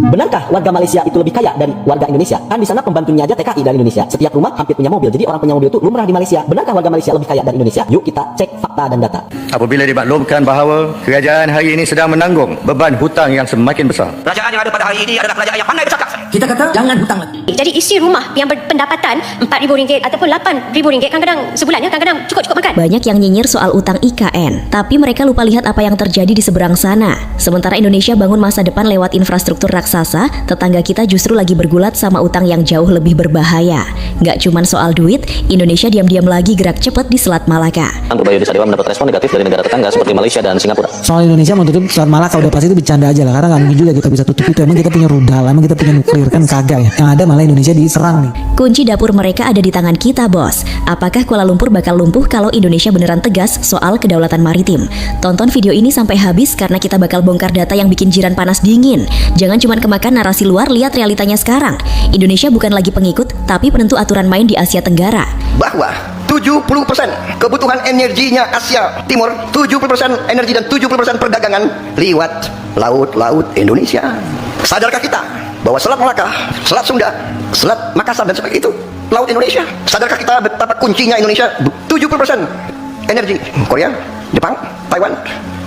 Benarkah warga Malaysia itu lebih kaya dari warga Indonesia? Kan di sana pembantunya aja TKI dari Indonesia. Setiap rumah hampir punya mobil. Jadi orang punya mobil itu lumrah di Malaysia. Benarkah warga Malaysia lebih kaya dari Indonesia? Yuk kita cek fakta dan data. Apabila dimaklumkan bahawa kerajaan hari ini sedang menanggung beban hutang yang semakin besar. Kerajaan yang ada pada hari ini adalah kerajaan yang pandai bercakap. Kita kata jangan hutang lagi. Jadi isi rumah yang berpendapatan RM4,000 ataupun RM8,000 kadang-kadang sebulan ya, kadang-kadang cukup makan. Banyak yang nyinyir soal utang IKN, tapi mereka lupa lihat apa yang terjadi di seberang sana. Sementara Indonesia bangun masa depan lewat infrastruktur raksasa, tetangga kita justru lagi bergulat sama utang yang jauh lebih berbahaya. Nggak cuman soal duit, Indonesia diam-diam lagi gerak cepat di Selat Malaka. Purbayo Desa Dewa mendapat respon negatif dari negara tetangga seperti Malaysia dan Singapura. Soal Indonesia mau tutup Selat Malaka udah pasti itu bercanda aja lah, karena nggak mungkin juga kita bisa tutup itu. Emang kita punya rudal, emang kita punya nuklir, kan kagak ya. Yang ada malah Indonesia diserang nih. Kunci dapur mereka ada di tangan kita, bos. Apakah Kuala Lumpur bakal lumpuh kalau Indonesia beneran tegas soal kedaulatan maritim? Tonton video ini sampai habis karena kita bakal bongkar data yang bikin jiran panas dingin. Jangan cuma kemakan narasi luar, lihat realitanya sekarang. Indonesia bukan lagi pengikut, tapi penentu aturan main di Asia Tenggara. Bahwa 70% kebutuhan energinya Asia Timur, 70% energi dan 70% perdagangan lewat laut-laut Indonesia. Sadarkah kita bahwa Selat Malaka, Selat Sunda, Selat Makassar dan sebagainya itu laut Indonesia? Sadarkah kita betapa kuncinya Indonesia 70% energi Korea, Jepang, Taiwan,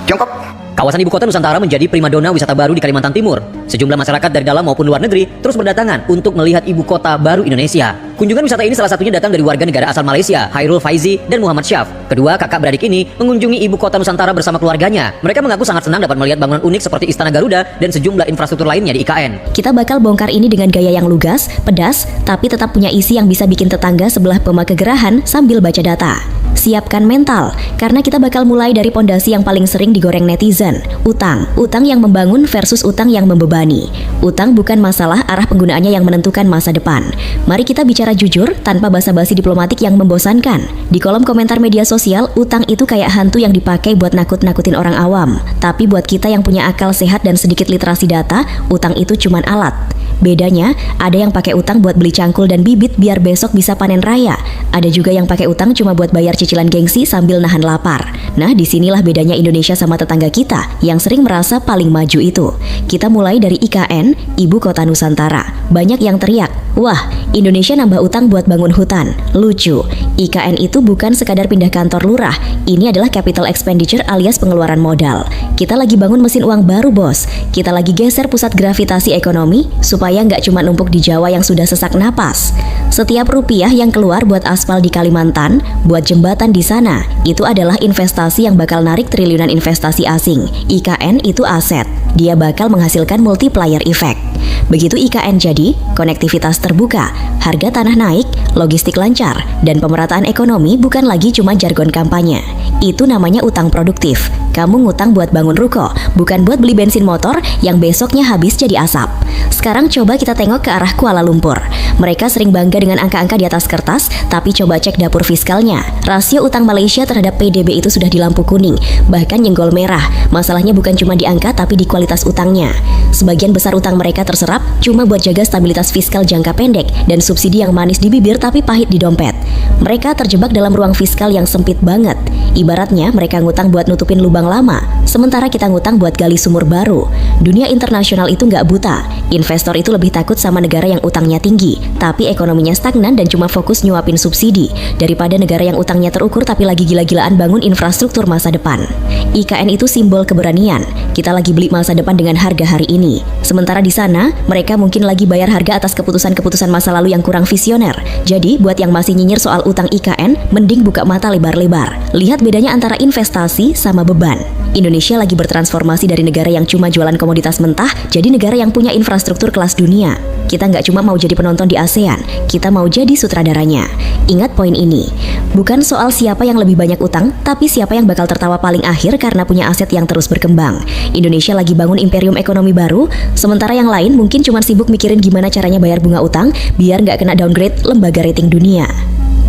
Tiongkok? Kawasan ibu kota Nusantara menjadi primadona wisata baru di Kalimantan Timur. Sejumlah masyarakat dari dalam maupun luar negeri terus berdatangan untuk melihat ibu kota baru Indonesia. Kunjungan wisata ini salah satunya datang dari warga negara asal Malaysia, Hairul Faizi dan Muhammad Syaf. Kedua kakak beradik ini mengunjungi ibu kota Nusantara bersama keluarganya. Mereka mengaku sangat senang dapat melihat bangunan unik seperti Istana Garuda dan sejumlah infrastruktur lainnya di IKN. Kita bakal bongkar ini dengan gaya yang lugas, pedas, tapi tetap punya isi yang bisa bikin tetangga sebelah Pema kegerahan sambil baca data. Siapkan mental, karena kita bakal mulai dari pondasi yang paling sering digoreng netizen. Utang yang membangun versus utang yang membebani. Utang bukan masalah, arah penggunaannya yang menentukan masa depan. Mari kita bicara jujur, tanpa basa-basi diplomatik yang membosankan. Di kolom komentar media sosial, utang itu kayak hantu yang dipakai buat nakut-nakutin orang awam. Tapi buat kita yang punya akal sehat dan sedikit literasi data, utang itu cuman alat. Bedanya, ada yang pakai utang buat beli cangkul dan bibit biar besok bisa panen raya. Ada juga yang pakai utang cuma buat bayar cicilan gengsi sambil nahan lapar. Nah, disinilah bedanya Indonesia sama tetangga kita yang sering merasa paling maju itu. Kita mulai dari IKN, Ibu Kota Nusantara. Banyak yang teriak, wah, Indonesia nambah utang buat bangun hutan. Lucu, IKN itu bukan sekadar pindah kantor lurah. Ini adalah capital expenditure alias pengeluaran modal. Kita lagi bangun mesin uang baru, bos. Kita lagi geser pusat gravitasi ekonomi supaya nggak cuma numpuk di Jawa yang sudah sesak napas. Setiap rupiah yang keluar buat aspal di Kalimantan, buat jembatan di sana, itu adalah investasi yang bakal narik triliunan investasi asing. IKN itu aset. Dia bakal menghasilkan multiplier effect. Begitu IKN jadi, konektivitas terbuka, harga tanah naik, logistik lancar, dan pemerataan ekonomi bukan lagi cuma jargon kampanye. Itu namanya utang produktif. Kamu ngutang buat bangun ruko, bukan buat beli bensin motor yang besoknya habis jadi asap. Sekarang coba kita tengok ke arah Kuala Lumpur. Mereka sering bangga dengan angka-angka di atas kertas, tapi coba cek dapur fiskalnya. Rasio utang Malaysia terhadap PDB itu sudah di lampu kuning, bahkan nyenggol merah. Masalahnya bukan cuma di angka, tapi di kualitas utangnya. Sebagian besar utang mereka terserap cuma buat jaga stabilitas fiskal jangka pendek dan subsidi yang manis di bibir tapi pahit di dompet. Mereka terjebak dalam ruang fiskal yang sempit banget. Ibaratnya mereka ngutang buat nutupin lubang lama, sementara kita ngutang buat gali sumur baru. Dunia internasional itu nggak buta. Investor itu lebih takut sama negara yang utangnya tinggi, tapi ekonominya stagnan dan cuma fokus nyuapin subsidi, daripada negara yang utangnya terukur tapi lagi gila-gilaan bangun infrastruktur masa depan. IKN itu simbol keberanian. Kita lagi beli masa depan dengan harga hari ini. Sementara di sana, mereka mungkin lagi bayar harga atas keputusan-keputusan masa lalu yang kurang visioner. Jadi, buat yang masih nyinyir soal utang IKN, mending buka mata lebar-lebar. Lihat bedanya antara investasi sama beban. Indonesia lagi bertransformasi dari negara yang cuma jualan komoditas mentah, jadi negara yang punya infrastruktur kelas dunia. Kita nggak cuma mau jadi penonton di ASEAN, kita mau jadi sutradaranya. Ingat poin ini, bukan soal siapa yang lebih banyak utang, tapi siapa yang bakal tertawa paling akhir karena punya aset yang terus berkembang. Indonesia lagi bangun imperium ekonomi baru, sementara yang lain mungkin cuma sibuk mikirin gimana caranya bayar bunga utang, biar nggak kena downgrade lembaga rating dunia.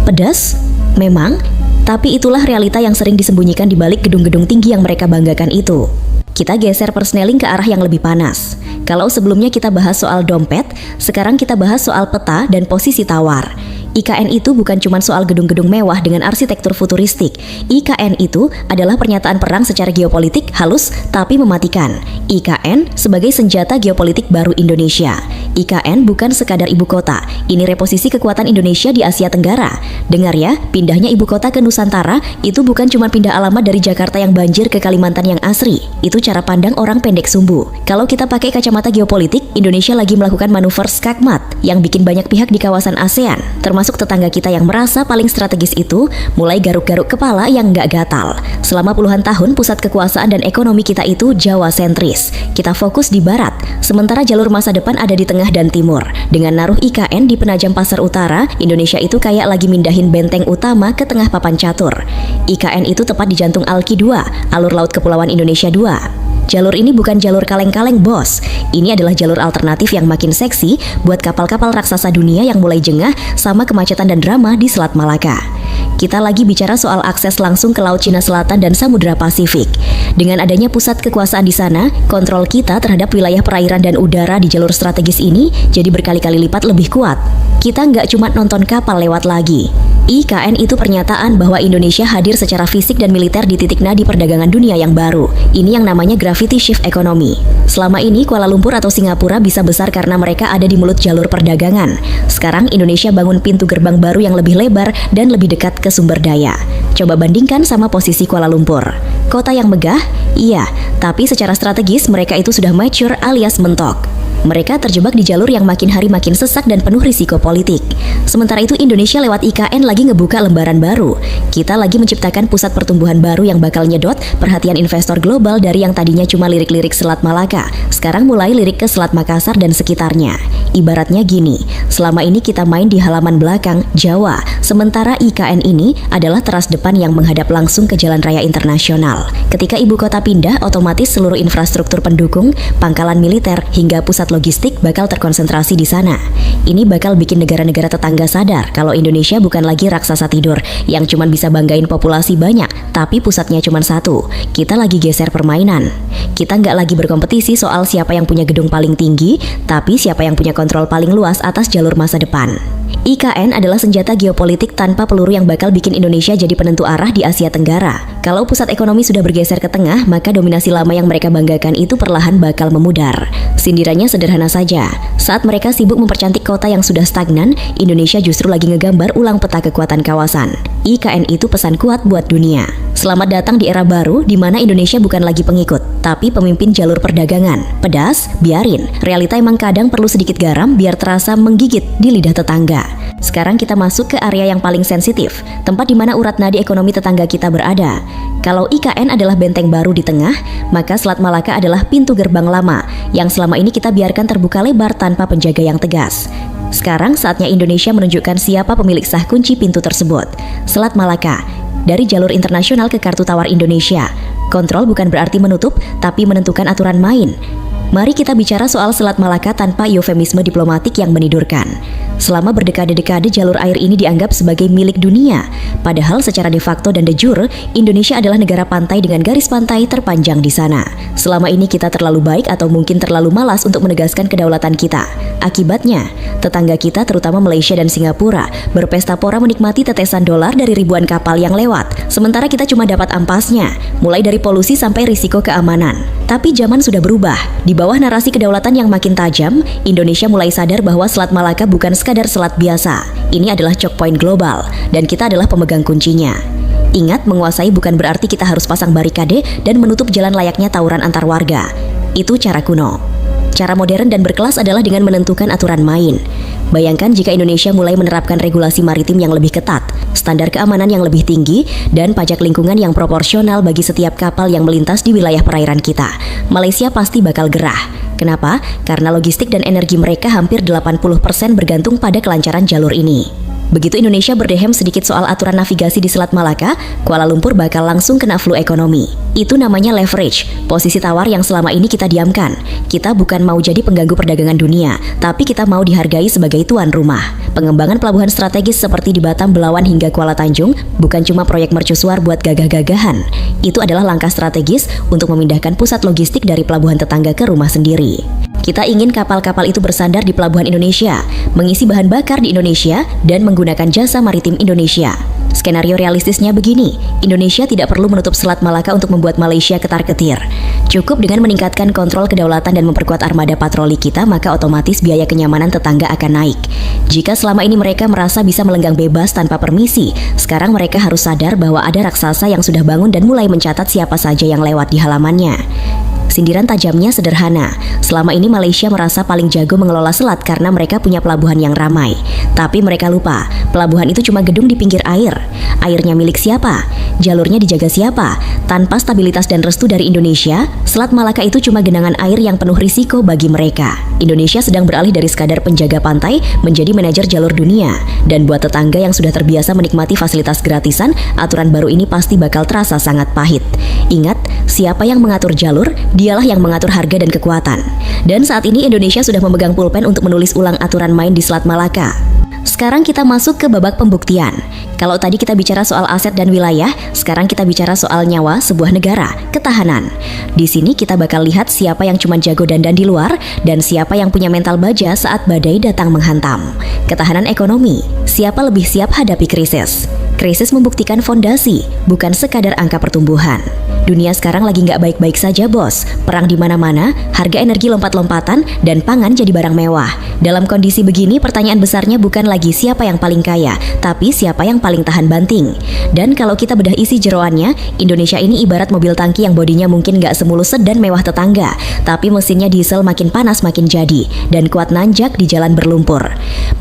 Pedas? Memang, tapi itulah realita yang sering disembunyikan di balik gedung-gedung tinggi yang mereka banggakan itu. Kita geser persneling ke arah yang lebih panas. Kalau sebelumnya kita bahas soal dompet, sekarang kita bahas soal peta dan posisi tawar. IKN itu bukan cuma soal gedung-gedung mewah dengan arsitektur futuristik. IKN itu adalah pernyataan perang secara geopolitik halus tapi mematikan. IKN sebagai senjata geopolitik baru Indonesia. IKN bukan sekadar ibu kota. Ini reposisi kekuatan Indonesia di Asia Tenggara. Dengar ya, pindahnya ibu kota ke Nusantara itu bukan cuma pindah alamat dari Jakarta yang banjir ke Kalimantan yang asri. Itu cara pandang orang pendek sumbu. Kalau kita pakai kacamata geopolitik, Indonesia lagi melakukan manuver skakmat yang bikin banyak pihak di kawasan ASEAN, termasuk tetangga kita yang merasa paling strategis itu mulai garuk-garuk kepala yang nggak gatal. Selama puluhan tahun pusat kekuasaan dan ekonomi kita itu Jawa sentris. Kita fokus di barat, sementara jalur masa depan ada di tengah dan timur. Dengan naruh IKN di Penajam Pasar Utara, Indonesia itu kayak lagi mindahin benteng utama ke tengah papan catur. IKN itu tepat di jantung Alki 2, alur laut Kepulauan Indonesia 2. Jalur ini bukan jalur kaleng-kaleng, bos. Ini adalah jalur alternatif yang makin seksi buat kapal-kapal raksasa dunia yang mulai jengah sama kemacetan dan drama di Selat Malaka. Kita lagi bicara soal akses langsung ke Laut Cina Selatan dan Samudra Pasifik. Dengan adanya pusat kekuasaan di sana, kontrol kita terhadap wilayah perairan dan udara di jalur strategis ini jadi berkali-kali lipat lebih kuat. Kita nggak cuma nonton kapal lewat lagi. IKN itu pernyataan bahwa Indonesia hadir secara fisik dan militer di titik nadi perdagangan dunia yang baru. Ini yang namanya gravity shift economy. Selama ini Kuala Lumpur atau Singapura bisa besar karena mereka ada di mulut jalur perdagangan. Sekarang Indonesia bangun pintu gerbang baru yang lebih lebar dan lebih dekat ke sumber daya. Coba bandingkan sama posisi Kuala Lumpur. Kota yang megah? Iya, tapi secara strategis mereka itu sudah mature alias mentok. Mereka terjebak di jalur yang makin hari makin sesak dan penuh risiko politik. Sementara itu Indonesia lewat IKN lagi ngebuka lembaran baru. Kita lagi menciptakan pusat pertumbuhan baru yang bakal nyedot perhatian investor global dari yang tadinya cuma lirik-lirik Selat Malaka. Sekarang mulai lirik ke Selat Makassar dan sekitarnya. Ibaratnya gini, selama ini kita main di halaman belakang, Jawa. Sementara IKN ini adalah teras depan yang menghadap langsung ke jalan raya internasional. Ketika ibu kota pindah, otomatis seluruh infrastruktur pendukung, pangkalan militer, hingga pusat logistik bakal terkonsentrasi di sana. Ini bakal bikin negara-negara tetangga sadar kalau Indonesia bukan lagi raksasa tidur yang cuma bisa banggain populasi banyak, tapi pusatnya cuma satu. Kita lagi geser permainan. Kita nggak lagi berkompetisi soal siapa yang punya gedung paling tinggi, tapi siapa yang punya kontrol paling luas atas jalur masa depan. IKN adalah senjata geopolitik tanpa peluru yang bakal bikin Indonesia jadi penentu arah di Asia Tenggara. Kalau pusat ekonomi sudah bergeser ke tengah, maka dominasi lama yang mereka banggakan itu perlahan bakal memudar. Sindirannya sederhana saja. Saat mereka sibuk mempercantik kota yang sudah stagnan, Indonesia justru lagi ngegambar ulang peta kekuatan kawasan. IKN itu pesan kuat buat dunia. Selamat datang di era baru di mana Indonesia bukan lagi pengikut, tapi pemimpin jalur perdagangan. Pedas, biarin. Realita emang kadang perlu sedikit garam biar terasa menggigit di lidah tetangga. Sekarang kita masuk ke area yang paling sensitif, tempat di mana urat nadi ekonomi tetangga kita berada. Kalau IKN adalah benteng baru di tengah, maka Selat Malaka adalah pintu gerbang lama yang selama ini kita biarkan terbuka lebar tanpa penjaga yang tegas. Sekarang saatnya Indonesia menunjukkan siapa pemilik sah kunci pintu tersebut. Selat Malaka, dari jalur internasional ke kartu tawar Indonesia. Kontrol bukan berarti menutup, tapi menentukan aturan main. Mari kita bicara soal Selat Malaka tanpa eufemisme diplomatik yang menidurkan. Selama berdekade-dekade jalur air ini dianggap sebagai milik dunia. Padahal secara de facto dan de jure, Indonesia adalah negara pantai dengan garis pantai terpanjang di sana. Selama ini kita terlalu baik atau mungkin terlalu malas untuk menegaskan kedaulatan kita. Akibatnya, tetangga kita terutama Malaysia dan Singapura berpesta pora menikmati tetesan dolar dari ribuan kapal yang lewat. Sementara kita cuma dapat ampasnya, mulai dari polusi sampai risiko keamanan. Tapi zaman sudah berubah. Di bawah narasi kedaulatan yang makin tajam, Indonesia mulai sadar bahwa Selat Malaka bukan sekadar selat biasa. Ini adalah choke point global, dan kita adalah pemegang kuncinya. Ingat, menguasai bukan berarti kita harus pasang barikade dan menutup jalan layaknya tawuran antar warga. Itu cara kuno. Cara modern dan berkelas adalah dengan menentukan aturan main. Bayangkan jika Indonesia mulai menerapkan regulasi maritim yang lebih ketat, standar keamanan yang lebih tinggi, dan pajak lingkungan yang proporsional bagi setiap kapal yang melintas di wilayah perairan kita. Malaysia pasti bakal gerah. Kenapa? Karena logistik dan energi mereka hampir 80% bergantung pada kelancaran jalur ini. Begitu Indonesia berdehem sedikit soal aturan navigasi di Selat Malaka, Kuala Lumpur bakal langsung kena flu ekonomi. Itu namanya leverage, posisi tawar yang selama ini kita diamkan. Kita bukan mau jadi pengganggu perdagangan dunia, tapi kita mau dihargai sebagai tuan rumah. Pengembangan pelabuhan strategis seperti di Batam, Belawan hingga Kuala Tanjung bukan cuma proyek mercusuar buat gagah-gagahan. Itu adalah langkah strategis untuk memindahkan pusat logistik dari pelabuhan tetangga ke rumah sendiri. Kita ingin kapal-kapal itu bersandar di pelabuhan Indonesia, mengisi bahan bakar di Indonesia, dan menggunakan jasa maritim Indonesia. Skenario realistisnya begini, Indonesia tidak perlu menutup Selat Malaka untuk membuat Malaysia ketar-ketir. Cukup dengan meningkatkan kontrol kedaulatan dan memperkuat armada patroli kita, maka otomatis biaya kenyamanan tetangga akan naik. Jika selama ini mereka merasa bisa melenggang bebas tanpa permisi, sekarang mereka harus sadar bahwa ada raksasa yang sudah bangun dan mulai mencatat siapa saja yang lewat di halamannya. Sindiran tajamnya sederhana. Selama ini Malaysia merasa paling jago mengelola selat karena mereka punya pelabuhan yang ramai. Tapi mereka lupa, pelabuhan itu cuma gedung di pinggir air. Airnya milik siapa? Jalurnya dijaga siapa? Tanpa stabilitas dan restu dari Indonesia, Selat Malaka itu cuma genangan air yang penuh risiko bagi mereka. Indonesia sedang beralih dari sekadar penjaga pantai menjadi manajer jalur dunia. Dan buat tetangga yang sudah terbiasa menikmati fasilitas gratisan, aturan baru ini pasti bakal terasa sangat pahit. Ingat, siapa yang mengatur jalur, dialah yang mengatur harga dan kekuatan. Dan saat ini Indonesia sudah memegang pulpen untuk menulis ulang aturan main di Selat Malaka. Sekarang kita masuk ke babak pembuktian. Kalau tadi kita bicara soal aset dan wilayah, sekarang kita bicara soal nyawa sebuah negara, ketahanan. Di sini kita bakal lihat siapa yang cuma jago dandan di luar dan siapa yang punya mental baja saat badai datang menghantam. Ketahanan ekonomi, siapa lebih siap hadapi krisis. Krisis membuktikan fondasi, bukan sekadar angka pertumbuhan. Dunia sekarang lagi nggak baik-baik saja, bos. Perang di mana-mana, harga energi lompat-lompatan, dan pangan jadi barang mewah. Dalam kondisi begini, pertanyaan besarnya bukan lagi siapa yang paling kaya, tapi siapa yang paling tahan banting. Dan kalau kita bedah isi jeroannya, Indonesia ini ibarat mobil tangki yang bodinya mungkin nggak semulus sedan mewah tetangga, tapi mesinnya diesel makin panas makin jadi, dan kuat nanjak di jalan berlumpur.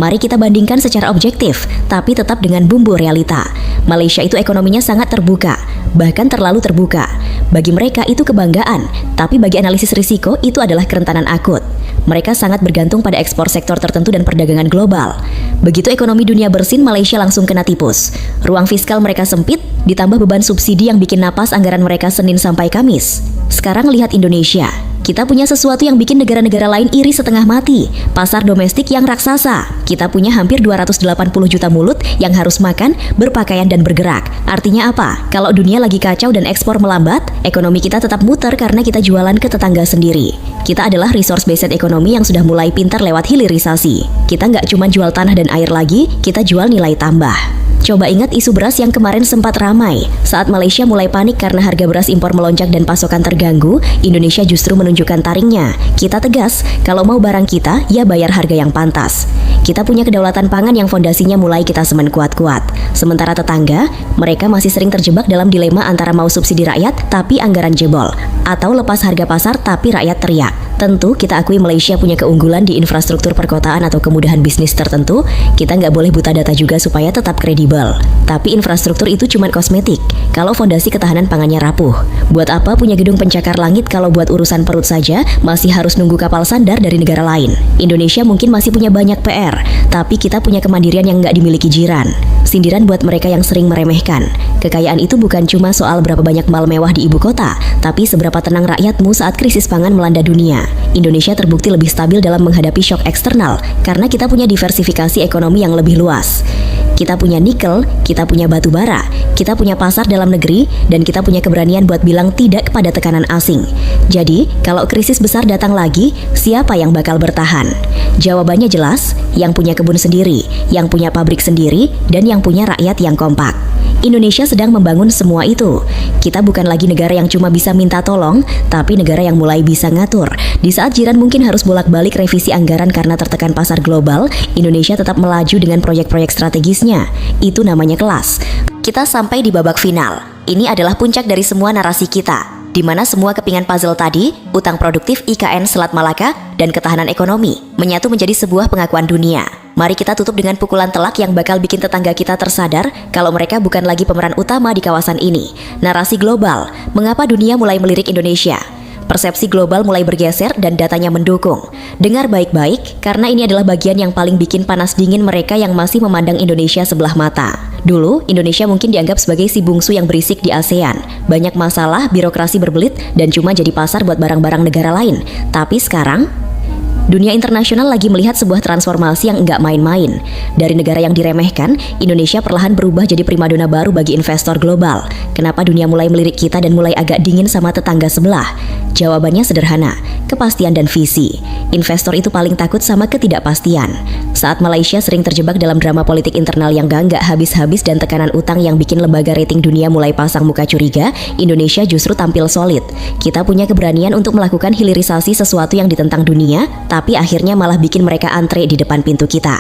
Mari kita bandingkan secara objektif, tapi tetap dengan bumbu realita. Malaysia itu ekonominya sangat terbuka, bahkan terlalu terbuka. Bagi mereka itu kebanggaan, tapi bagi analisis risiko itu adalah kerentanan akut. Mereka sangat bergantung pada ekspor sektor tertentu dan perdagangan global. Begitu ekonomi dunia bersin, Malaysia langsung kena tipus. Ruang fiskal mereka sempit, ditambah beban subsidi yang bikin napas anggaran mereka Senin sampai Kamis. Sekarang lihat Indonesia. Kita punya sesuatu yang bikin negara-negara lain iri setengah mati. Pasar domestik yang raksasa. Kita punya hampir 280 juta mulut yang harus makan, berpakaian dan bergerak. Artinya apa? Kalau dunia lagi kacau dan ekspor melambat, ekonomi kita tetap muter karena kita jualan ke tetangga sendiri. Kita adalah resource based ekonomi yang sudah mulai pintar lewat hilirisasi. Kita nggak cuma jual tanah dan air lagi, kita jual nilai tambah. Coba ingat isu beras yang kemarin sempat ramai. Saat Malaysia mulai panik karena harga beras impor melonjak dan pasokan terganggu, Indonesia justru menunjukkan taringnya. Kita tegas, kalau mau barang kita, ya bayar harga yang pantas. Kita punya kedaulatan pangan yang fondasinya mulai kita semen kuat-kuat. Sementara tetangga, mereka masih sering terjebak dalam dilema antara mau subsidi rakyat tapi anggaran jebol, atau lepas harga pasar tapi rakyat teriak. Tentu kita akui Malaysia punya keunggulan di infrastruktur perkotaan atau kemudahan bisnis tertentu. Kita nggak boleh buta data juga supaya tetap kredibel. Tapi infrastruktur itu cuma kosmetik kalau fondasi ketahanan pangannya rapuh. Buat apa punya gedung pencakar langit kalau buat urusan perut saja masih harus nunggu kapal sandar dari negara lain. Indonesia mungkin masih punya banyak PR, tapi kita punya kemandirian yang nggak dimiliki jiran. Sindiran buat mereka yang sering meremehkan. Kekayaan itu bukan cuma soal berapa banyak mal mewah di ibu kota, tapi seberapa tenang rakyatmu saat krisis pangan melanda dunia. Indonesia terbukti lebih stabil dalam menghadapi shock eksternal karena kita punya diversifikasi ekonomi yang lebih luas. Kita punya nikel, kita punya batu bara, kita punya pasar dalam negeri, dan kita punya keberanian buat bilang tidak kepada tekanan asing. Jadi, kalau krisis besar datang lagi, siapa yang bakal bertahan? Jawabannya jelas, yang punya kebun sendiri, yang punya pabrik sendiri, dan yang punya rakyat yang kompak. Indonesia sedang membangun semua itu. Kita bukan lagi negara yang cuma bisa minta tolong, tapi negara yang mulai bisa ngatur. Di saat jiran mungkin harus bolak-balik revisi anggaran karena tertekan pasar global, Indonesia tetap melaju dengan proyek-proyek strategisnya. Itu namanya kelas. Kita sampai di babak final. Ini adalah puncak dari semua narasi kita, di mana semua kepingan puzzle tadi, utang produktif IKN Selat Malaka, dan ketahanan ekonomi, menyatu menjadi sebuah pengakuan dunia. Mari kita tutup dengan pukulan telak yang bakal bikin tetangga kita tersadar kalau mereka bukan lagi pemeran utama di kawasan ini. Narasi global, mengapa dunia mulai melirik Indonesia? Persepsi global mulai bergeser dan datanya mendukung. Dengar baik-baik, karena ini adalah bagian yang paling bikin panas dingin mereka yang masih memandang Indonesia sebelah mata. Dulu, Indonesia mungkin dianggap sebagai si bungsu yang berisik di ASEAN. Banyak masalah, birokrasi berbelit, dan cuma jadi pasar buat barang-barang negara lain. Tapi sekarang, Dunia internasional lagi melihat sebuah transformasi yang enggak main-main. Dari negara yang diremehkan, Indonesia perlahan berubah jadi primadona baru bagi investor global. Kenapa dunia mulai melirik kita dan mulai agak dingin sama tetangga sebelah? Jawabannya sederhana, kepastian dan visi. Investor itu paling takut sama ketidakpastian. Saat Malaysia sering terjebak dalam drama politik internal yang enggak habis-habis dan tekanan utang yang bikin lembaga rating dunia mulai pasang muka curiga, Indonesia justru tampil solid. Kita punya keberanian untuk melakukan hilirisasi sesuatu yang ditentang dunia, tapi akhirnya malah bikin mereka antre di depan pintu kita.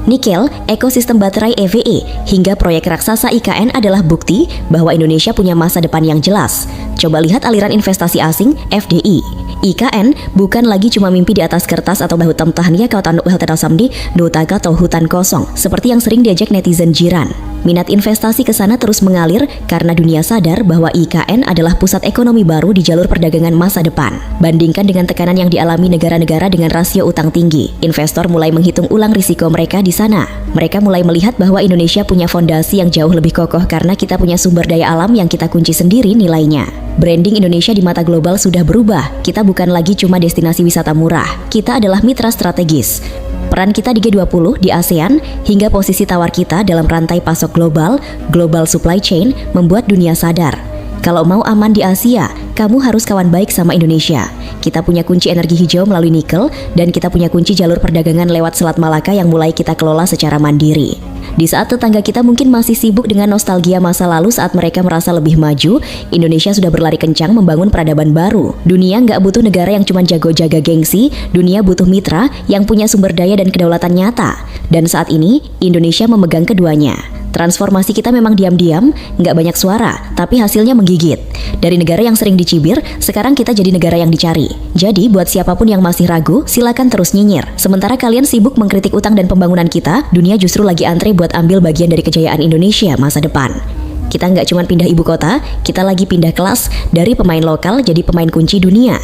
Nikel, ekosistem baterai EVE, hingga proyek raksasa IKN adalah bukti bahwa Indonesia punya masa depan yang jelas. Coba lihat aliran investasi asing, FDI. IKN bukan lagi cuma mimpi di atas kertas atau bahu tamtahannya kau tanuk samdi dotaka atau hutan kosong, seperti yang sering diajak netizen jiran. Minat investasi ke sana terus mengalir karena dunia sadar bahwa IKN adalah pusat ekonomi baru di jalur perdagangan masa depan. Bandingkan dengan tekanan yang dialami negara-negara dengan rasio utang tinggi, investor mulai menghitung ulang risiko mereka di sana. Mereka mulai melihat bahwa Indonesia punya fondasi yang jauh lebih kokoh karena kita punya sumber daya alam yang kita kunci sendiri nilainya. Branding Indonesia di mata global sudah berubah. Kita bukan lagi cuma destinasi wisata murah. Kita adalah mitra strategis. Peran kita di G20, di ASEAN, hingga posisi tawar kita dalam rantai pasok global supply chain membuat dunia sadar. Kalau mau aman di Asia, kamu harus kawan baik sama Indonesia. Kita punya kunci energi hijau melalui nikel, dan kita punya kunci jalur perdagangan lewat Selat Malaka yang mulai kita kelola secara mandiri. Di saat tetangga kita mungkin masih sibuk dengan nostalgia masa lalu saat mereka merasa lebih maju, Indonesia sudah berlari kencang membangun peradaban baru. Dunia nggak butuh negara yang cuma jago jaga gengsi, dunia butuh mitra yang punya sumber daya dan kedaulatan nyata. Dan saat ini, Indonesia memegang keduanya. Transformasi kita memang diam-diam, nggak banyak suara, tapi hasilnya menggigit. Dari negara yang sering dicibir, sekarang kita jadi negara yang dicari. Jadi, buat siapapun yang masih ragu, silakan terus nyinyir. Sementara kalian sibuk mengkritik utang dan pembangunan kita, dunia justru lagi antre buat ambil bagian dari kejayaan Indonesia masa depan. Kita nggak cuma pindah ibu kota, kita lagi pindah kelas dari pemain lokal jadi pemain kunci dunia.